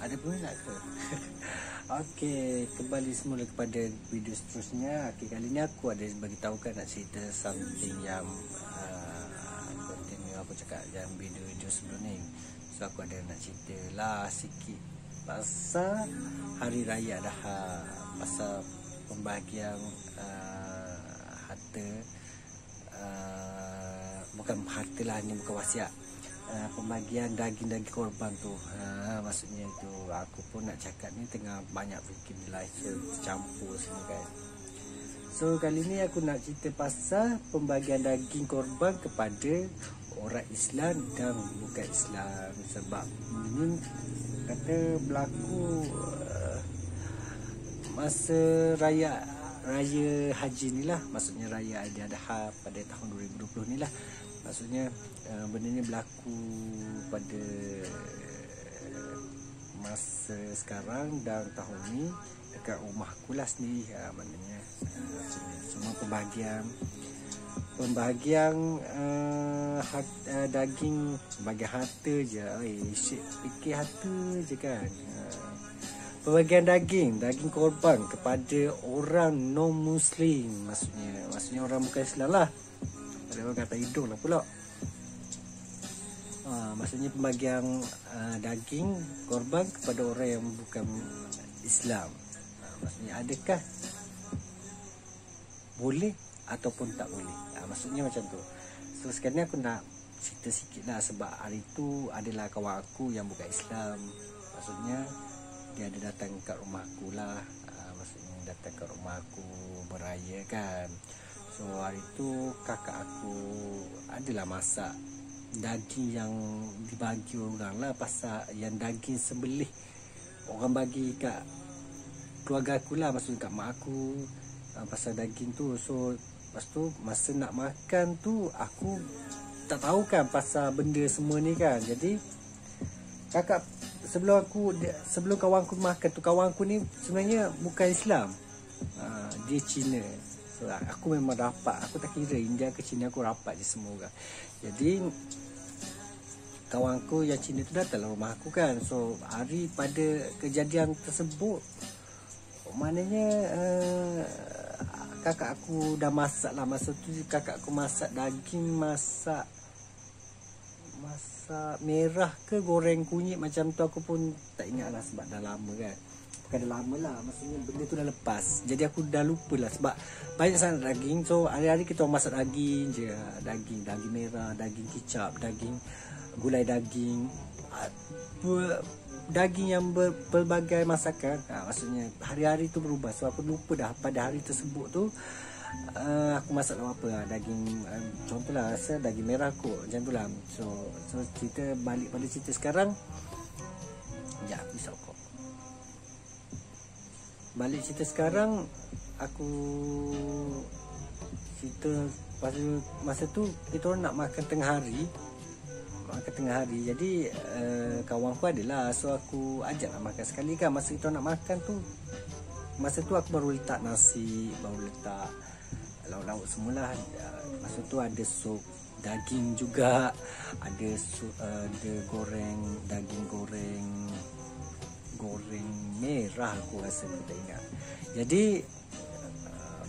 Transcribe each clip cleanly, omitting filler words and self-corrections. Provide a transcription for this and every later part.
Ada peminat ke? Okey, kembali semula kepada video seterusnya. Okey, kali ni aku ada bagi tahu kan, nak cerita something yang continue aku cakap dalam video-video sebelum ni. So aku ada nak cerita lah sikit pasal Hari Raya Adha, pasal pembahagian harta, bukan harta lah, ni bukan wasiat, pembagian daging-daging korban tu. Maksudnya itu aku pun nak cakap ni tengah banyak fikir live, so campur semua kan. So kali ni aku nak cerita pasal pembagian daging korban kepada orang Islam dan bukan Islam. Sebab ini kata berlaku masa raya haji ni lah, maksudnya raya Aidiladha pada tahun 2020 ni lah. Maksudnya benda ni berlaku pada masa sekarang dan tahun ni dekat rumah aku lah sendiri. Maknanya semua pembahagian daging, pembahagian harta je. Syed fikir harta je kan. Pembagian daging korban kepada orang non-Muslim. Maksudnya orang bukan Islam lah. Ada orang kata hidung lah pula. Maksudnya pembagian daging korban kepada orang yang bukan Islam. Maksudnya adakah boleh ataupun tak boleh? Maksudnya macam tu. So sekarang ni aku nak cerita sikit lah. Sebab hari tu adalah kawan aku yang bukan Islam. Maksudnya dia ada datang kat rumah aku lah. Maksudnya datang kat rumah aku beraya kan. So hari tu kakak aku adalah masak daging yang dibagi orang lah. Pasal yang daging sembelih orang bagi kat keluarga aku lah, maksudnya kat mak aku, pasal daging tu. So lepas tu masa nak makan tu aku tak tahu kan pasal benda semua ni kan. Jadi kakak sebelum kawan aku makan tu, kawan aku ni sebenarnya bukan Islam, dia Cina. So aku memang rapat, aku tak kira India ke Cina, aku rapat je semua orang. Jadi kawan aku yang Cina tu datang lah rumah aku kan. So hari pada kejadian tersebut, maknanya kakak aku dah masak lah. Masa tu kakak aku masak daging, masak merah ke goreng kunyit macam tu, aku pun tak ingat lah sebab dah lama kan. Bukan dah lama lah, maksudnya benda tu dah lepas. Jadi aku dah lupa lah sebab banyak sangat daging. So hari-hari kita masak daging je. Daging merah, daging kicap, daging gulai daging, daging yang berbagai masakan. Maksudnya hari-hari tu berubah. So aku lupa dah pada hari tersebut tu aku masak apa daging, contohlah rasa daging merah kot, macam tu lah. So cerita balik pada cerita sekarang. Sekejap aku isap kok. Balik cerita sekarang, aku cerita masa tu kita orang nak makan tengah hari. Jadi kawan aku adalah, so aku ajak nak makan sekali kan. Masa kita nak makan tu, masa tu aku baru letak nasi, baru letak lauk-lauk semualah. Masa tu ada sup daging juga, ada goreng daging goreng merah, aku rasa, aku tak ingat. Jadi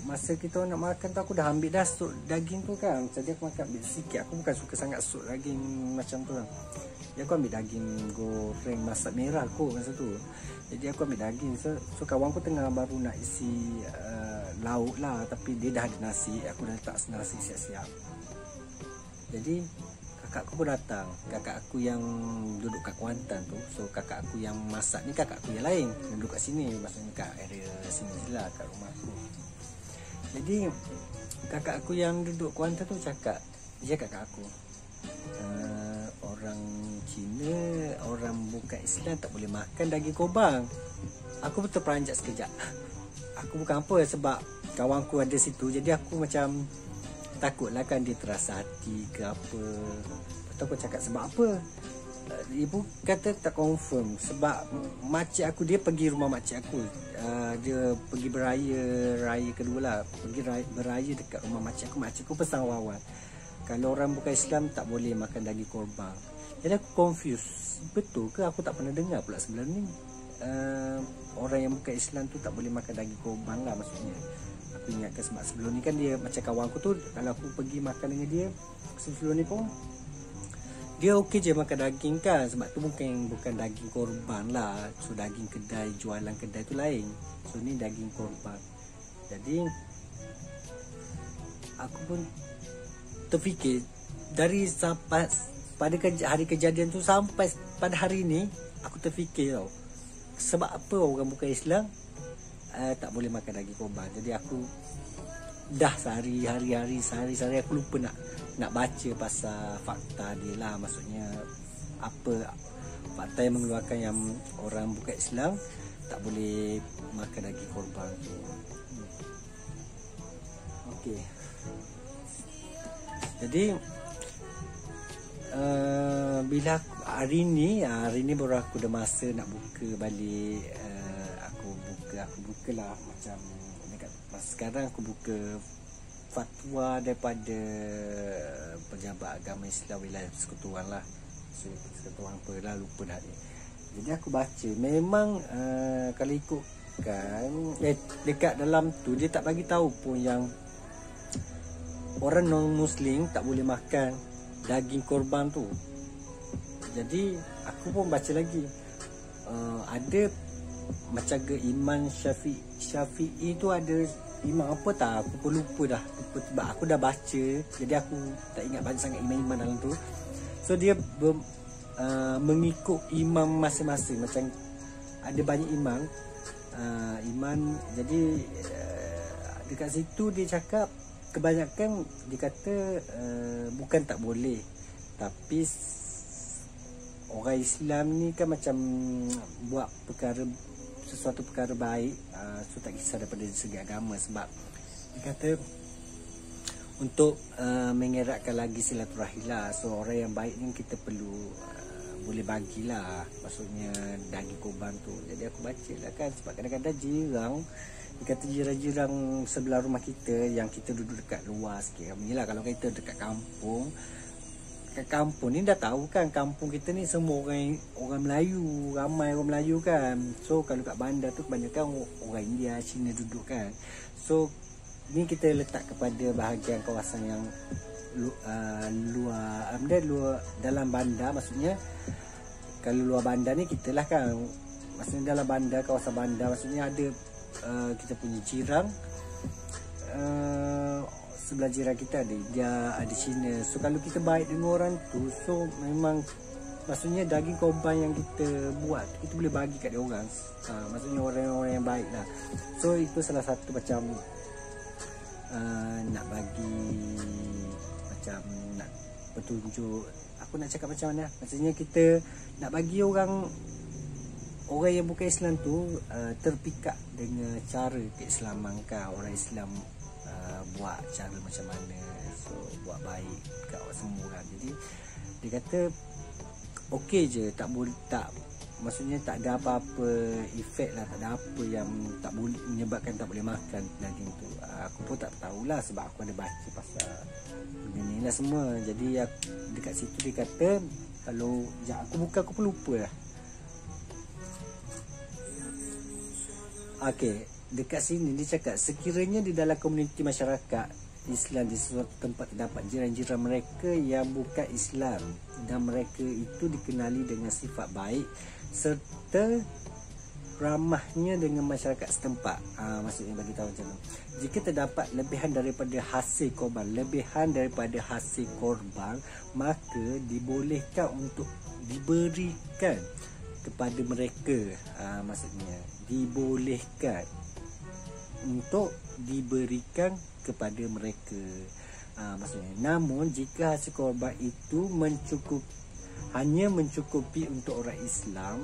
masa kita nak makan tu, aku dah ambil dah sup daging tu kan. Jadi aku makan ambil sikit. Aku bukan suka sangat sup daging macam tu kan. Jadi aku ambil daging goreng masak merah kot masa tu. Jadi aku ambil daging. So kawan aku tengah baru nak isi lauk lah, tapi dia dah ada nasi. Aku dah letak nasi siap-siap. Jadi kakak aku pun datang. Kakak aku yang duduk kat Kuantan tu. So kakak aku yang masak ni kakak aku yang lain, duduk kat sini. Maksudnya kat area sini lah, kat rumah aku. Jadi kakak aku yang duduk Kuantan tu cakap kat aku, orang Cina, orang bukan Islam tak boleh makan daging korban. Aku betul peranjat sekejap. Aku bukan apa, sebab kawan aku ada situ. Jadi aku macam takutlah kan dia terasa hati ke apa. Lepas tu aku cakap sebab apa. Ibu kata tak confirm. Sebab makcik aku, dia pergi rumah makcik aku. Dia pergi raya kedua lah. Pergi beraya dekat rumah makcik aku. Makcik aku pesan awal-awal, kalau orang bukan Islam tak boleh makan daging korban. Jadi aku confused, betul ke aku tak pernah dengar pula sebelum ni orang yang bukan Islam tu tak boleh makan daging korban lah maksudnya. Aku ingatkan sebab sebelum ni kan dia macam kawan aku tu, kalau aku pergi makan dengan dia sebelum ni pun dia okey je makan daging kan, sebab tu bukan daging korban lah. So daging kedai, jualan kedai tu lain. So ni daging korban. Jadi aku pun terfikir dari sampai pada hari kejadian tu sampai pada hari ni, aku terfikir tau, sebab apa orang bukan Islam tak boleh makan daging korban. Jadi aku dah sehari-hari aku lupa nak baca pasal fakta dia lah. Maksudnya apa fakta yang mengeluarkan yang orang bukan Islam tak boleh makan daging korban tu. Okey. Jadi bila hari ni baru aku dah masa nak buka balik. Aku bukalah macam dekat masa sekarang aku buka fatwa daripada pejabat agama Islam wilayah Persekutuan lah. Persekutuan apa lah, lupa dah ni. Jadi aku baca memang kalau ikutkan dekat dalam tu dia tak bagi tahu pun yang orang non muslim tak boleh makan daging korban tu. Jadi aku pun baca lagi ada macam ke Imam Syafi'i tu, ada imam apa tak aku pun lupa dah, sebab aku dah baca jadi aku tak ingat banyak sangat imam-imam dalam tu. So dia mengikut imam masing-masing, macam ada banyak imam. Jadi dekat situ dia cakap kebanyakan dia kata bukan tak boleh, tapi orang Islam ni kan macam buat sesuatu perkara baik, so tak kisah daripada segi agama. Sebab dia kata untuk mengeratkan lagi silaturahim lah. So orang yang baik ni kita perlu boleh bagilah, maksudnya daging korban tu. Jadi aku baca lah kan, sebab kadang-kadang dia kata jirang-jirang sebelah rumah kita yang kita duduk dekat luar sikit. Yalah kalau kita dekat kampung, ni dah tahu kan, kampung kita ni semua orang Melayu, ramai orang Melayu kan. So kalau kat bandar tu kebanyakan orang India, Cina duduk kan. So ni kita letak kepada bahagian kawasan yang luar dalam bandar. Maksudnya kalau luar bandar ni kita lah kan, maksudnya dalam bandar, kawasan bandar, maksudnya ada kita punya jirang, sebelah jiran kita dia ada Cina. So kalau kita baik dengan orang tu, so memang maksudnya daging korban yang kita buat kita boleh bagi kat dia orang. Maksudnya orang-orang yang baik lah. So itu salah satu macam nak bagi macam nak petunjuk. Aku nak cakap macam mana, maksudnya kita nak bagi orang yang bukan Islam tu terpikat dengan cara keislaman kan. Orang Islam buat cara macam mana, so buat baik kat semua kan. Jadi dia kata okey je, maksudnya tak ada apa-apa efek lah, tak ada apa yang tak boleh menyebabkan tak boleh makan daging tu. Aku pun tak tahulah sebab aku ada baca pasal benda ni lah semua. Jadi dekat situ dia kata kalau aku buka aku pun lupa lah. Okey, dekat sini dia cakap sekiranya di dalam komuniti masyarakat Islam di sesuatu tempat terdapat jiran-jiran mereka yang bukan Islam dan mereka itu dikenali dengan sifat baik serta ramahnya dengan masyarakat setempat. Maksudnya bagi tahu macam tu. Jika terdapat lebihan daripada hasil korban, maka dibolehkan untuk diberikan kepada mereka. Maksudnya dibolehkan untuk diberikan kepada mereka. Maksudnya, namun jika hasil korban itu hanya mencukupi untuk orang Islam,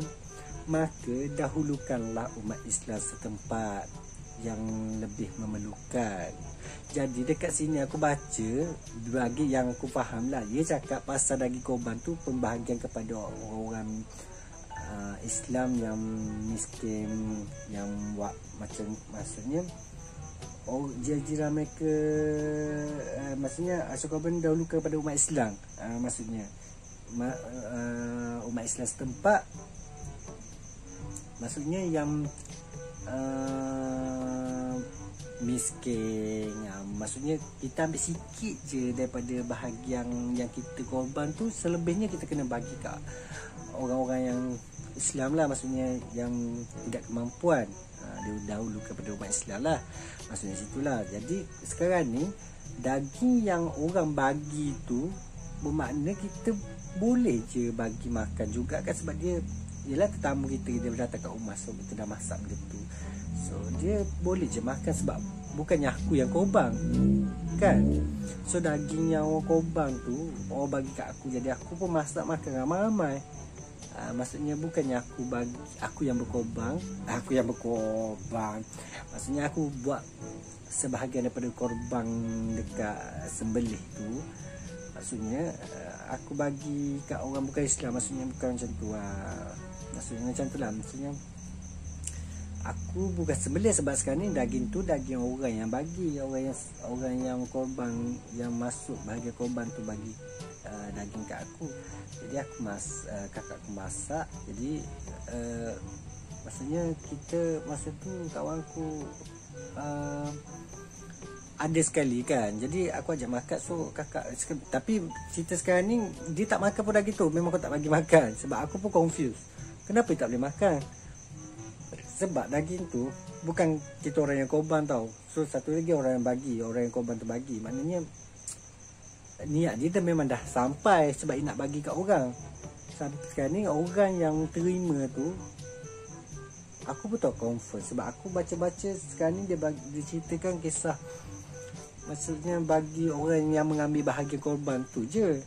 maka dahulukanlah umat Islam setempat yang lebih memerlukan. Jadi dekat sini aku baca, bagi yang aku faham lah, dia cakap pasal daging korban tu pembahagian kepada orang Islam yang miskin, yang buat macam, maksudnya jiran mereka, maksudnya hasil korban dahulukan kepada umat Islam, maksudnya umat Islam setempat, maksudnya yang miskin, maksudnya kita ambil sikit je daripada bahagian yang kita korban tu, selebihnya kita kena bagi kat orang-orang yang Islam lah, maksudnya yang tidak kemampuan. Dia dahulu kepada umat Islam lah, maksudnya situlah. Jadi sekarang ni daging yang orang bagi tu bermakna kita boleh je bagi makan juga kan, sebab dia ialah tetamu kita, dia datang kat rumah, so kita dah masak benda tu, so dia boleh je makan sebab bukannya aku yang korban kan. So daging yang orang korban tu orang bagi kat aku, jadi aku pun masak makan ramai-ramai. Maksudnya bukannya aku yang berkorban, maksudnya aku buat sebahagian daripada korban dekat sembelih tu, maksudnya aku bagi kat orang bukan Islam, maksudnya bukan macam tu maksudnya macam tu lah. Maksudnya aku bukan sembelih sebab sekarang ni daging tu daging orang yang bagi, orang yang korban, yang masuk bahagian korban tu bagi daging kat aku. Jadi aku kakak aku masak. Jadi maksudnya kita masa tu kawanku ada sekali kan, jadi aku ajak makan. So kakak, tapi cerita sekarang ni dia tak makan pun daging tu, memang aku tak bagi makan. Sebab aku pun confused, kenapa dia tak boleh makan. Sebab daging tu bukan kita orang yang korban tau. So satu lagi orang yang bagi, orang yang korban tu bagi, maknanya niat dia memang dah sampai sebab dia nak bagi kat orang. Sampai sekarang ni orang yang terima tu aku pun tak confirm, sebab aku baca-baca sekarang ni dia ceritakan kisah, maksudnya bagi orang yang mengambil bahagian korban tu je.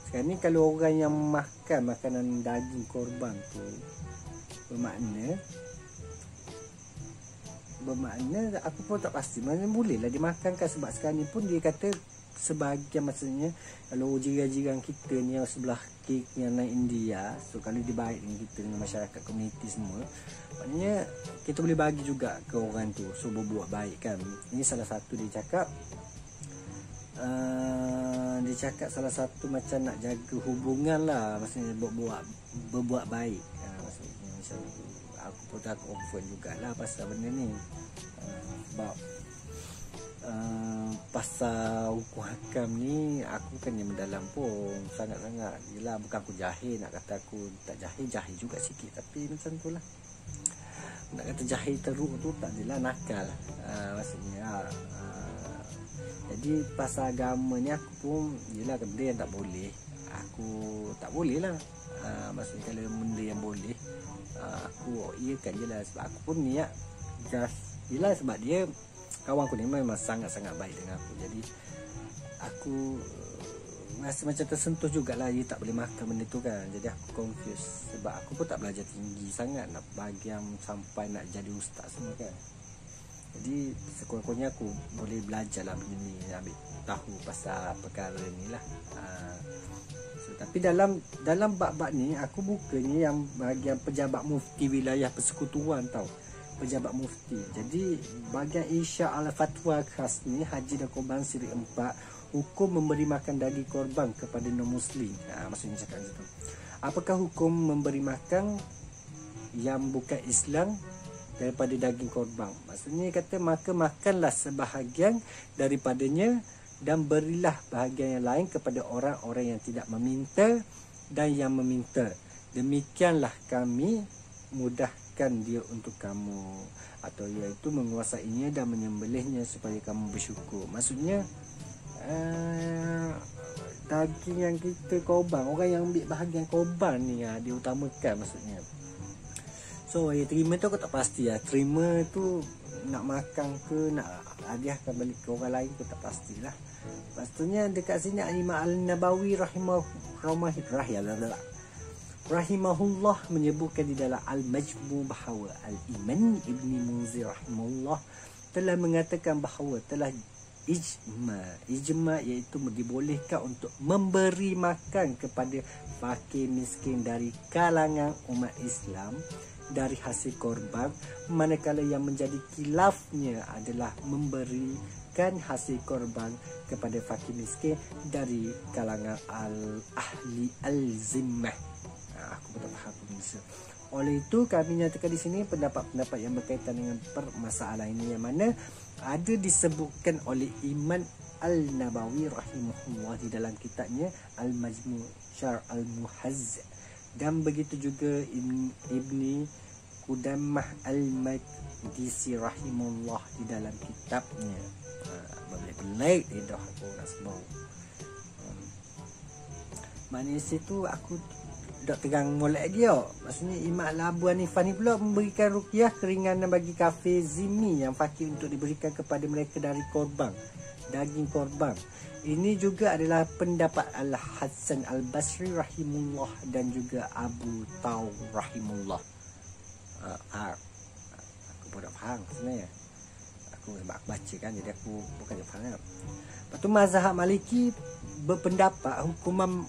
Sekarang ni kalau orang yang makan makanan daging korban tu, bermakna aku pun tak pasti, maksudnya boleh lah dimakankan. Sebab sekarang ni pun dia kata sebahagian, maksudnya kalau jiran-jiran kita ni yang sebelah kiri yang naik India, so kalau dia baik dengan kita, dengan masyarakat komuniti semua, maknanya kita boleh bagi juga ke orang tu, so berbuat baik kan. Ini salah satu dia cakap, salah satu macam nak jaga hubungan lah, maksudnya berbuat baik. Maksudnya macam aku pun tak confirm jugalah pasal benda ni. Sebab pasal hukum hakam ni aku kan yang mendalam pun sangat-sangat. Yelah, bukan aku jahil, nak kata aku tak jahil juga sikit, tapi macam tu lah. Nak kata jahil teruk tu tak adalah nakal, maksudnya jadi pasal agama ni aku pun, yelah benda yang tak boleh aku tak boleh lah. Maksudnya kalau benda yang boleh aku iakan je lah. Sebab aku pun niat just, yelah sebab dia kawan aku ni memang sangat-sangat baik dengan aku. Jadi aku rasa macam tersentuh jugalah dia tak boleh makan benda tu kan. Jadi aku confused, sebab aku pun tak belajar tinggi sangat nak bahagian sampai nak jadi ustaz semua kan. Jadi sekurang-kurangnya aku boleh belajar lah benda ni, ambil tahu pasal perkara ni lah. Tapi dalam bab-bab ni aku bukanya yang bahagian pejabat mufti wilayah persekutuan tau, pejabat mufti. Jadi bahagian Insya al-Fatwa khas ni Haji dan Korban Siri 4, hukum memberi makan daging korban kepada non-Muslim. Maksudnya cakap macam tu. Apakah hukum memberi makan yang bukan Islam daripada daging korban? Maksudnya kata maka makanlah sebahagian daripadanya dan berilah bahagian yang lain kepada orang-orang yang tidak meminta dan yang meminta. Demikianlah kami mudahkan dia untuk kamu, atau iaitu menguasainya dan menyembelihnya supaya kamu bersyukur. Maksudnya daging yang kita korban, orang yang ambil bahagian korban ni diutamakan maksudnya. So terima tu aku tak pasti lah. Terima tu nak makan ke nak hadiahkan balik ke orang lain tu tak pastilah. Pastinya dekat sini Imam Al-Nabawi rahimahullah menyebutkan di dalam Al-Majmu' bahawa Al-Imam Ibn Munzir rahimahullah telah mengatakan bahawa telah ijma iaitu dibolehkan untuk memberi makan kepada fakir miskin dari kalangan umat Islam dari hasil korban, manakala yang menjadi khilafnya adalah memberi memberikan hasil korban kepada fakir miskin dari kalangan ahli al-zimmah. Aku betul faham pemirsa. Oleh itu kami nyatakan di sini pendapat-pendapat yang berkaitan dengan permasalahan ini, yang mana ada disebutkan oleh Imam Al-Nabawi rahimahullah di dalam kitabnya Al-Majmu' Syarh Al-Muhazz, dan begitu juga Ibni Qudamah Al-Maqdisi rahimahullah di dalam kitabnya Belai Idah aku nak sebut. Maknanya situ aku tak tegang molek lagi tau. Maksudnya Imam Al-Abu Hanifah ni pula memberikan ruqyah keringanan bagi kafir zimmi yang fakir untuk diberikan kepada mereka dari korban, daging korban. Ini juga adalah pendapat Al-Hasan Al-Basri rahimullah dan juga Abu Thawr rahimullah. Aku pun tak faham sebenarnya. Aku baca kan, jadi aku bukan tak faham. Lepas tu mazhab Maliki berpendapat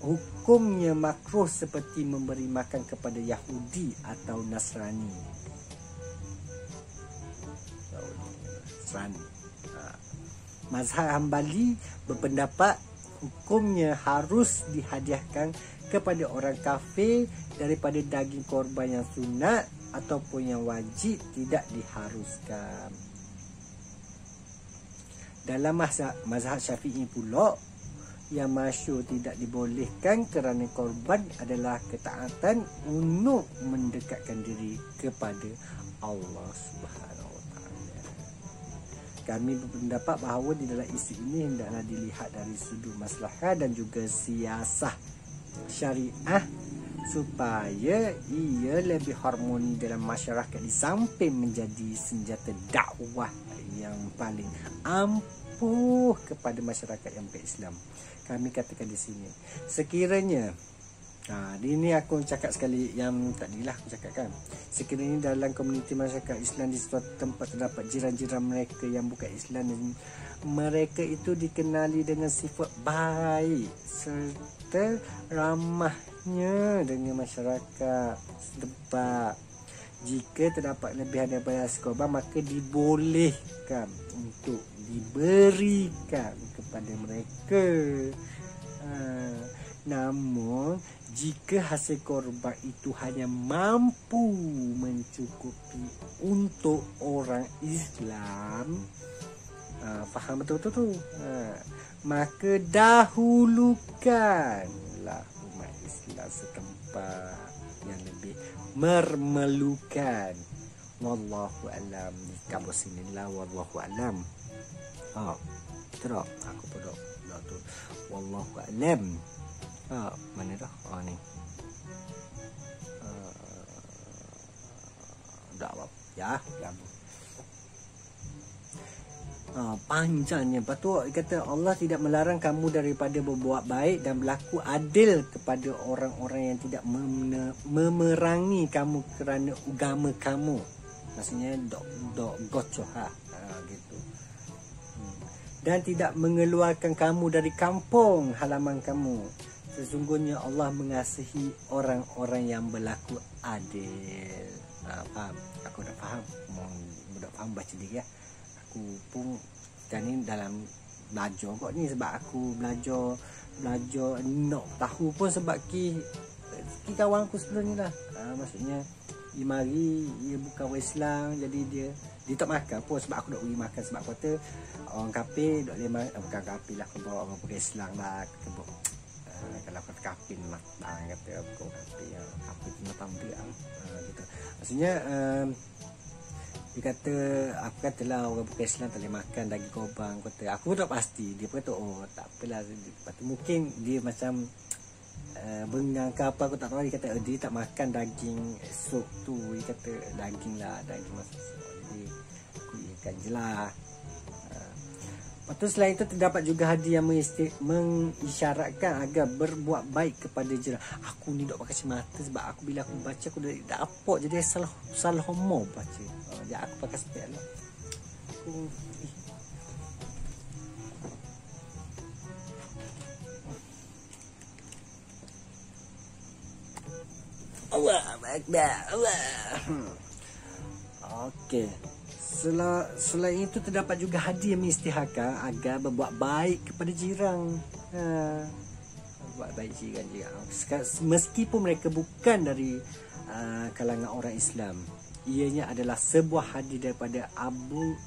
hukumnya makruh seperti memberi makan kepada Yahudi atau Nasrani. Mazhab Hambali berpendapat hukumnya harus dihadiahkan kepada orang kafir daripada daging korban yang sunat ataupun yang wajib tidak diharuskan. Dalam mazhab Syafi'i pula, yang masyhur tidak dibolehkan kerana korban adalah ketaatan untuk mendekatkan diri kepada Allah Subhanahu Wa Taala. Kami berpendapat bahawa di dalam isu ini hendaklah dilihat dari sudut maslahah dan juga siasah syariah supaya ia lebih harmoni dalam masyarakat, di samping menjadi senjata dakwah yang paling ampuh kepada masyarakat yang berislam. Kami katakan di sini, sekiranya ini aku cakap sekali yang tadilah aku cakapkan, sekiranya dalam komuniti masyarakat Islam di suatu tempat terdapat jiran-jiran mereka yang bukan Islam, dan mereka itu dikenali dengan sifat baik serta ramahnya dengan masyarakat setempat, jika terdapat lebihan daripada hasil korban, maka dibolehkan untuk diberikan kepada mereka. Namun jika hasil korban itu hanya mampu mencukupi untuk orang Islam, faham betul-betul tu, maka dahulukanlah umat Islam setempat yang lebih memerlukan. Wallahu alam. Kamu sinilah wallahu alam. Betul tak? Aku pun tak tu. Wallahu alam. Mana dah? Ni. Tak apa. Ya. Panjangnya. Lepas tu kata Allah tidak melarang kamu daripada berbuat baik dan berlaku adil kepada orang-orang yang tidak memerangi kamu kerana agama kamu. Maksudnya dok gocoh gitu. Dan tidak mengeluarkan kamu dari kampung halaman kamu. Sesungguhnya Allah mengasihi orang-orang yang berlaku adil. Faham? Aku dah faham. Dah faham baca dia. Aku pun ni dalam belajar kok ni, sebab aku belajar nak tahu pun sebab ki kawan aku sebelum ni lah. Maksudnya dia mari, dia bukan orang Islam, jadi dia tak makan pun sebab aku nak pergi makan, sebab aku kata orang kafir tak boleh makan. Bukan kafir lah, aku bawa orang bukan Islam lah. Kalau aku kata kafir lah, kata bukan kafir tu nak tampil gitu. Maksudnya dia kata, aku katalah orang bukan Islam tak boleh makan daging korban. Aku tak pasti. Dia kata tak apalah. Lepas tu mungkin dia macam bengang ke apa, aku tak tahu. Dia kata dia tak makan daging sup tu. Dia kata daging lah, daging masuk sup. Jadi aku ikan je lah. Lepas tu selain itu terdapat juga hadis yang mengisyaratkan agar berbuat baik kepada jiran. Aku ni tak pakai semata sebab aku bila aku baca aku dah apok, jadi salah homo baca. Ya aku pakai spek lah. Allah Akbar. Allah. Okey. Selain itu terdapat juga hadis yang mengisytiharkan agar berbuat baik kepada jiran. Buat baik jiran. Meskipun mereka bukan dari kalangan orang Islam. Ianya adalah sebuah hadis daripada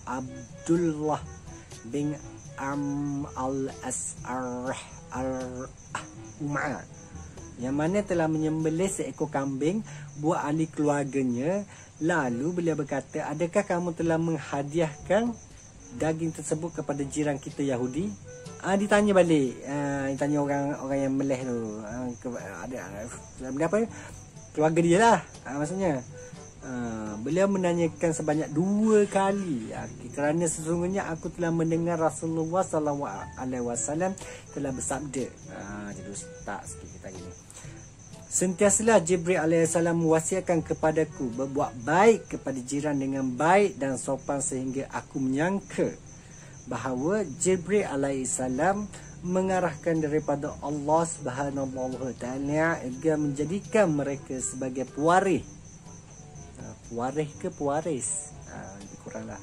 Abdullah bin al-As'ar al-Umar, yang mana telah menyembelih seekor kambing buat ahli keluarganya. Lalu beliau berkata, adakah kamu telah menghadiahkan daging tersebut kepada jiran kita Yahudi? Ditanya balik, ditanya orang yang meleh tu, ada apa, keluarga dia lah, maksudnya. Beliau menanyakan sebanyak 2 kali, kerana sesungguhnya aku telah mendengar Rasulullah SAW telah bersabda. Jadi ustaz sikit kita gini. Sentiasalah Jibril alaihissalam mewasiatkan kepadaku berbuat baik kepada jiran dengan baik dan sopan, sehingga aku menyangka bahawa Jibril alaihissalam mengarahkan daripada Allah Subhanahu wa taala agar menjadikan mereka sebagai pewaris. Pewaris ke pewaris? Lebih kuranglah.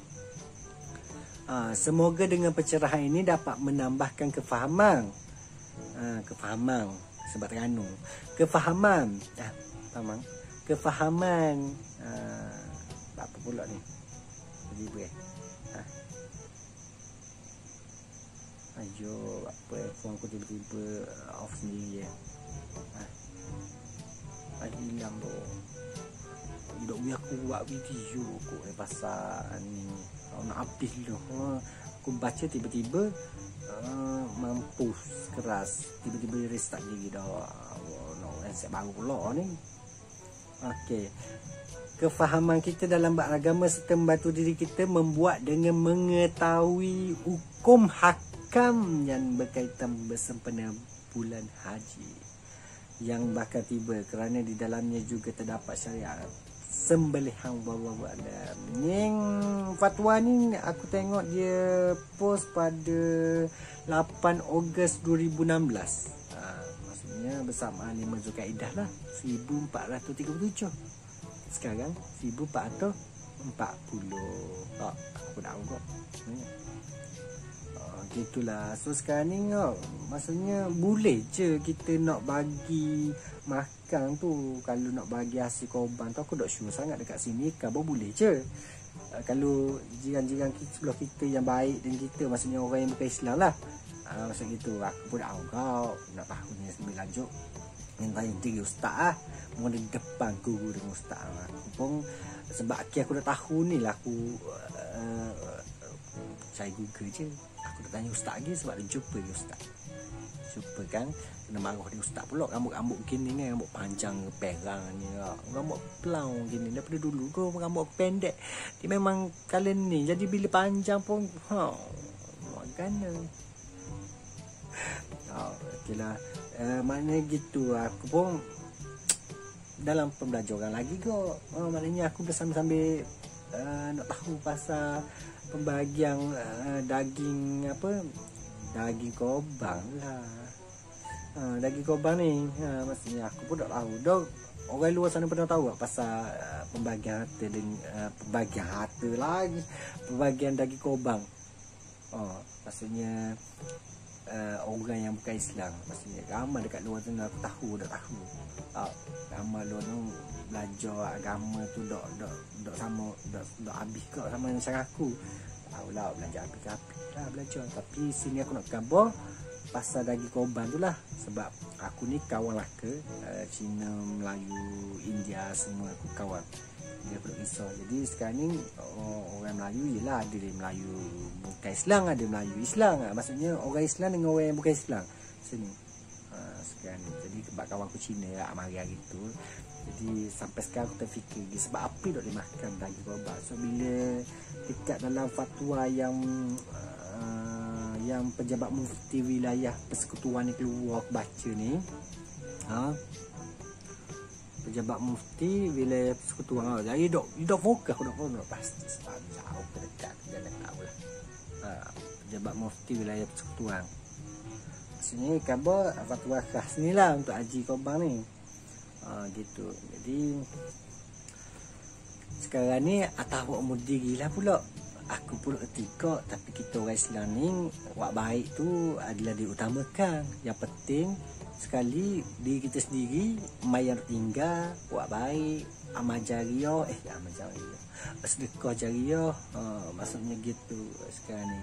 Semoga dengan pencerahan ini dapat menambahkan kefahaman. Sebab Terengganu. Kefahaman. Kefahaman. Apa pula ni? Tiba-tiba ayo, apa phone aku tiba-tiba off sendiri ya. Hilang tu. Dok aku buat video kot pasal ni. Nak habis dulu. Aku baca tiba-tiba mampus keras, tiba-tiba restart lagi dah. Set baru pula ni. Okey. Kefahaman kita dalam beragama serta membantu diri kita membuat dengan mengetahui hukum hakam yang berkaitan bersempena bulan haji yang bakal tiba, kerana di dalamnya juga terdapat syariat sembelihan. Wallahu a'lam. Yang fatwa ni aku tengok dia post pada 8 Ogos 2016. Maksudnya bersamaan 5 Zulkaidah lah, 1437. Sekarang 1440. Aku dah tahu kok. Gitulah. So sekarang ni maksudnya boleh je kita nak bagi makan tu. Kalau nak bagi hasil korban tu, aku tak sure sangat dekat sini khabar boleh je. Kalau jiran-jiran kita, sebelah kita yang baik dengan kita, maksudnya orang yang bukan Islam lah, maksud gitu. Aku pun dah tahu kau nak tahu ni lebih lanjut. Yang tanya diri ustaz lah, mau di depan guru dengan ustaz. Aku pun sebab aku dah tahu ni lah, aku cari Google je. Aku dah tanya ustaz lagi sebab dia jumpa dia ustaz. Jumpa kan, kena marah dia ustaz pula. Rambut gini ni, rambut panjang perang ni, rambut pelau gini daripada dulu kau rambut pendek. Dia memang kalian ni, jadi bila panjang pun makana. Okeylah. Maknanya gitu. Aku pun dalam pembelajaran lagi kok. Maknanya aku bersama-sambil nak tahu pasal pembahagian daging apa, daging korban lah. Daging korban ni maksudnya aku pun tak tahu. Dok, orang luar sana pernah tahu tak pasal pembahagian harta dan pembahagian harta lagi, pembahagian daging korban. Maksudnya orang yang bukan Islam, maksudnya ramai dekat luar tu aku tahu, dah tahu. Ramai luar tu belajar agama tu dok sama dok habis kau sama macam aku. Tahulah belajar habis lah belajar, tapi sini aku nak khabar pasal daging korban tu lah. Sebab aku ni kawan lah ke Cina, Melayu, India, semua aku kawan. Dia perlu risau. Jadi sekarang ni orang Melayu yelah, ada dia Melayu bukan Islam, ada Melayu Islam. Maksudnya orang Islam dengan orang yang bukan Islam sini sekarang ni. Jadi sebab kawan aku Cina lah, mari hari tu. Jadi sampai sekarang aku terfikir sebab apa tak boleh makan daging korban. So bila dekat dalam fatwa yang pejabat mufti wilayah persekutuan ni keluar, aku baca ni, pejabat mufti wilayah persekutuan. Jadi dok fokus, aku dok pasti sebab jauh ke dekat dia nak tahu lah. Pejabat mufti wilayah persekutuan. Maksudnya khabar fatwa khas ni lah untuk haji korban ni. Gitu. Jadi sekarang ni atas awak mudiri lah pula. aku pun ketiga, tapi kita orang Islam ni buat baik tu adalah diutamakan. Yang penting sekali diri kita sendiri mayar tinggal buat baik, amal jariah amal jariah, sedekah jariah, maksudnya gitu. Sekarang ni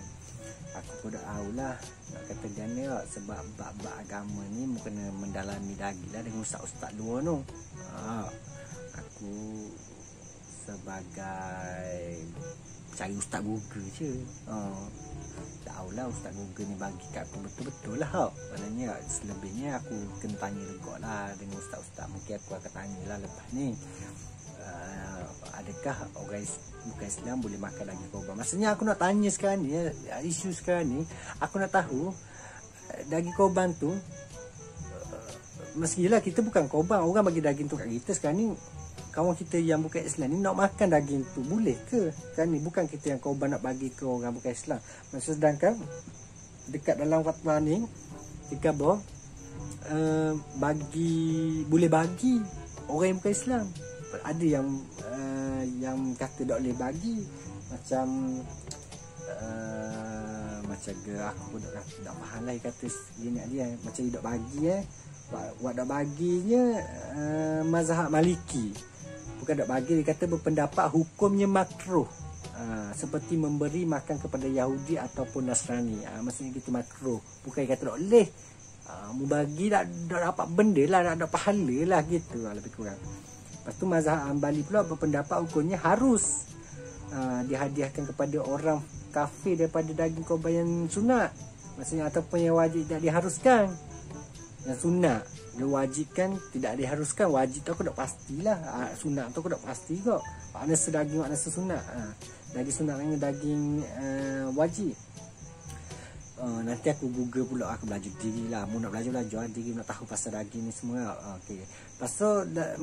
aku pun dah tahu lah nak kata gana, sebab bab agama ni kena mendalami lagi lah dengan ustaz-ustaz luar tu. Aku sebagai cari ustaz Google je. Tahulah ustaz Google ni bagi kat aku betul-betul lah. Maknanya selebihnya aku kena tanya juga lah dengan ustaz-ustaz. Mungkin aku akan tanya lah lepas ni, adakah orang bukan Islam boleh makan daging korban. Maksudnya aku nak tanya sekarang ni, isu sekarang ni aku nak tahu daging korban tu, meskilah kita bukan korban, orang bagi daging tu kat kita sekarang ni, kawan kita yang bukan Islam ni nak makan daging tu boleh ke? Kan ni bukan kita yang korban nak bagi ke orang bukan Islam. Maksud sedangkan dekat dalam fatwa ni jika boleh bagi orang yang bukan Islam. Ada yang kata tak boleh bagi, macam aku pun tak faham lah kata gini dia, macam dia tak bagi buat tak baginya mazhab Maliki. Bukan tak bagi, dia kata berpendapat hukumnya makruh, seperti memberi makan kepada Yahudi ataupun Nasrani. Maksudnya gitu makruh, bukan kata tak boleh. Mu bagi tak dapat benda lah, tak dapat pahala lah gitu lebih kurang. Lepas tu mazhab Hanbali pula berpendapat hukumnya harus dihadiahkan kepada orang kafir daripada daging korban yang sunat. Maksudnya ataupun yang wajib tak diharuskan. Yang sunat diwajibkan tidak diharuskan, wajib tu aku tak pastilah, sunat tu aku tak pasti kok. Makna sedaging, makna sesunat. Daging sunat dengan daging wajib. Nanti aku Google pula, aku belajar diri lah. Mu nak belajar diri, nak tahu pasal daging ni semua. Okey. Lepas tu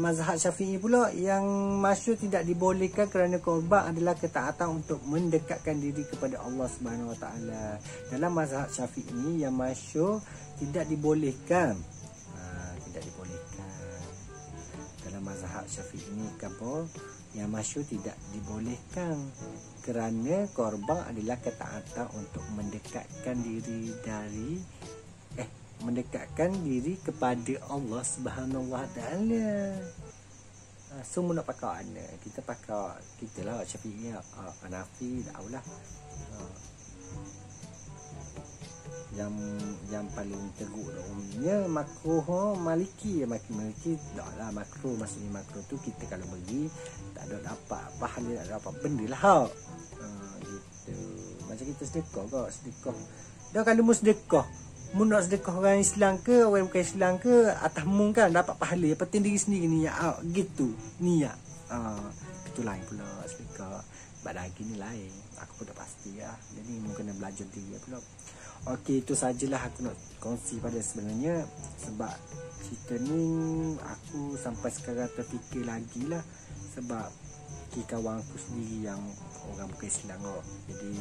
mazhab Syafi'i pula yang masyhur tidak dibolehkan kerana korban adalah ketaatan untuk mendekatkan diri kepada Allah Subhanahu Wa Taala. Dalam mazhab Syafi'i yang masyhur tidak dibolehkan. Tidak dibolehkan. Dalam mazhab Syafi'i ni apa? Yang masyhur tidak dibolehkan kerana korban adalah ketaatan untuk mendekatkan diri kepada Allah Subhanahu Wa Taala. Semua nak pakai mana? Kita pakai kita lah Syafi'i, Hanafi, tahulah. Yang paling teruk umumnya makruh Maliki. Maliki taklah makruh, maksudnya makruh tu kita kalau bagi tak ada dapat pahala, tak ada dapat benda lah. Gitu. Macam kita sedekah kok, sedekah. Dah kalau mu sedekah, mu nak sedekah orang Islam ke orang bukan Islam ke, atas mu kan dapat pahala. Yang penting diri sendiri niat gitu, niat. Itu lain pula sedekah. Sebab daging ni lain. Aku pun tak pasti lah. Jadi mu kena belajar diri pula. Okey, itu sajalah aku nak kongsi pada sebenarnya. Sebab cerita ni aku sampai sekarang terfikir lagi lah. Sebab kawan aku sendiri yang orang bukan Islam kok. Jadi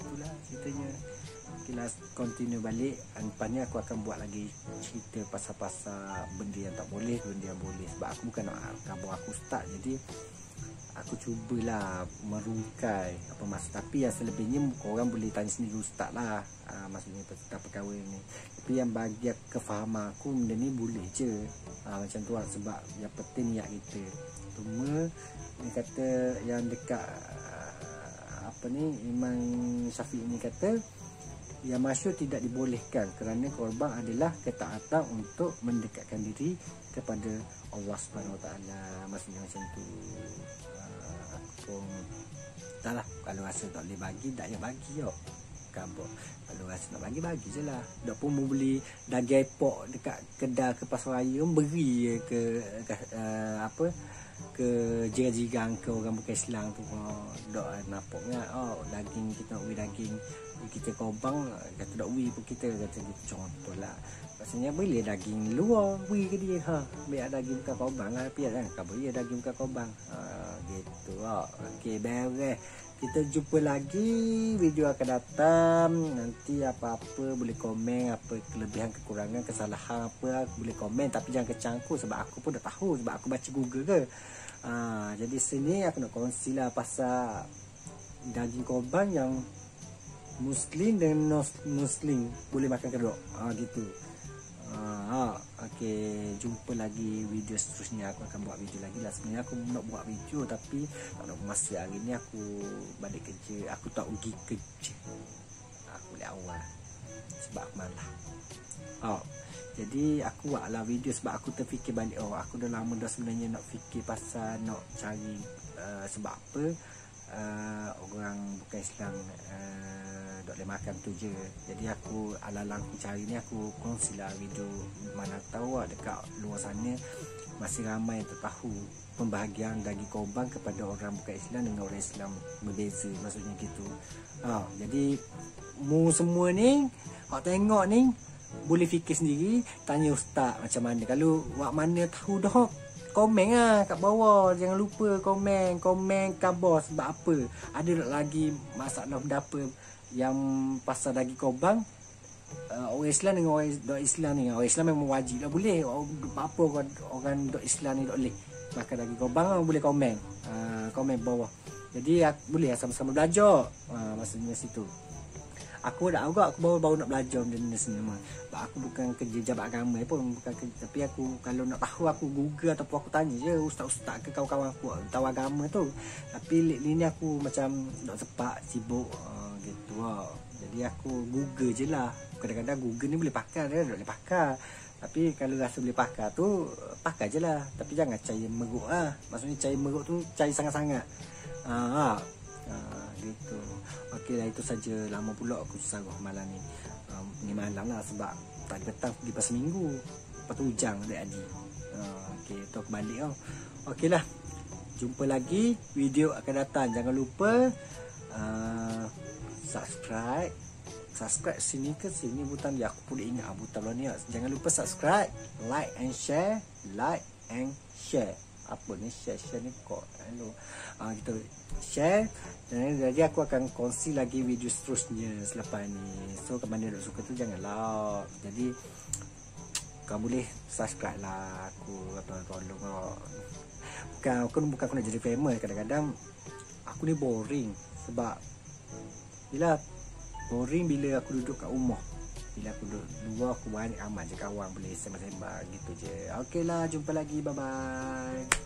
itulah ceritanya. Kita continue balik. Lepas ni aku akan buat lagi cerita pasal-pasal benda yang tak boleh, benda yang boleh. Sebab aku bukan nak kabar aku ustaz. Jadi aku cubalah merungkai apa maksud. Tapi yang selebihnya orang boleh tanya sendiri ustaz lah. Maksudnya tentang perkara ni. Tapi yang bagi kefahaman aku, benda ni boleh je. Macam tu lah. Sebab yang penting niat kita. Cuma dia kata yang dekat Imam Syafi'i ni kata yang masyhur tidak dibolehkan kerana korban adalah ketaatan untuk mendekatkan diri kepada Allah Subhanahu Wa Taala. Maksudnya macam tu. Aku taklah, kalau rasa tak boleh bagi, tak payah bagi kau. Kalau rasa nak bagi je lah. Tak pun mau beli daging epok dekat kedai ke pasar raya, beri ke jiran-jiran ke orang bukan Islam tu. Tak nampaknya daging kita nak beli daging kita korban, kata tak beri pun kita kata gitu, contohlah. Maksudnya boleh daging luar beri ke dia, biar daging bukan korban lah, biar kan beri daging bukan korban. Gitu lah. Okey, beres. Kita jumpa lagi video akan datang. Nanti apa-apa boleh komen, apa kelebihan, kekurangan, kesalahan apa boleh komen, tapi jangan kecangkuk sebab aku pun dah tahu sebab aku baca Google ke. Jadi sini aku nak kongsi lah pasal daging korban yang Muslim dan non Muslim boleh makan kedok. Gitu. Okey, jumpa lagi video seterusnya. Aku akan buat video lagi lah. Sebenarnya aku nak buat video tapi tak ada masa. Hari ni aku balik kerja. Aku tak pergi kerja. Aku boleh awal sebab aku malah. Jadi aku buatlah video sebab aku terfikir balik. Aku dah lama dah sebenarnya nak fikir pasal nak cari sebab apa orang bukan Islam tak boleh makan tu je. Jadi aku ala-ala aku cari ni, aku kongsilah video. Mana tahu dekat luar sana masih ramai yang tak tahu pembahagian daging korban kepada orang bukan Islam dengan orang Islam berbeza, maksudnya gitu. Jadi mu semua ni hak tengok ni boleh fikir sendiri, tanya ustaz macam mana. Kalau wak mana tahu dah, komen kat bawah. Jangan lupa komen khabar sebab apa. Ada tak lagi masalah apa yang pasal daging korban orang Islam dengan orang dok Islam ni. Orang Islam memang wajib lah boleh. Apa orang dok Islam ni tak boleh makan daging korban, boleh komen bawah. Jadi boleh sama-sama belajar. Maksudnya situ. Aku dah agak aku baru nak belajar benda sini mah. Sebab aku bukan kerja jabat agama pun, bukan kerja, tapi aku kalau nak tahu aku Google ataupun aku tanya je ustaz-ustaz ke kawan-kawan aku tahu agama tu. Tapi ni aku macam nak sepak sibuk gitu lah. Jadi aku Google je lah. Kadang-kadang Google ni boleh pakai, dia tak boleh pakai. Tapi kalau rasa boleh pakai tu pakai je lah. Tapi jangan cari meruk lah. Maksudnya cari meruk tu cari sangat-sangat. Gitu. Okey lah, itu saja. Lama pula aku sarah malam ni. Ni malam lah sebab tadi petang pergi pasal minggu. Lepas tu hujang adik-adik. Okey, tu aku balik tau. Okey lah. Jumpa lagi video akan datang. Jangan lupa subscribe sini ke sini butang dia. Aku boleh ingat butang bawah ni. Jangan lupa subscribe, like and share. Apa ni share ni kok. Hello. Kita share. Dan jadi aku akan kongsi lagi video seterusnya selepas ni. So kalau mana nak suka tu janganlah. Jadi kau boleh subscribe lah aku, tolong bukan aku nak jadi famous. Kadang-kadang aku ni boring sebab bila aku duduk kat rumah. Bila aku duduk luar, aku banyak amat je kawan boleh sembang-sembang gitu je. Okey lah, jumpa lagi. Bye-bye.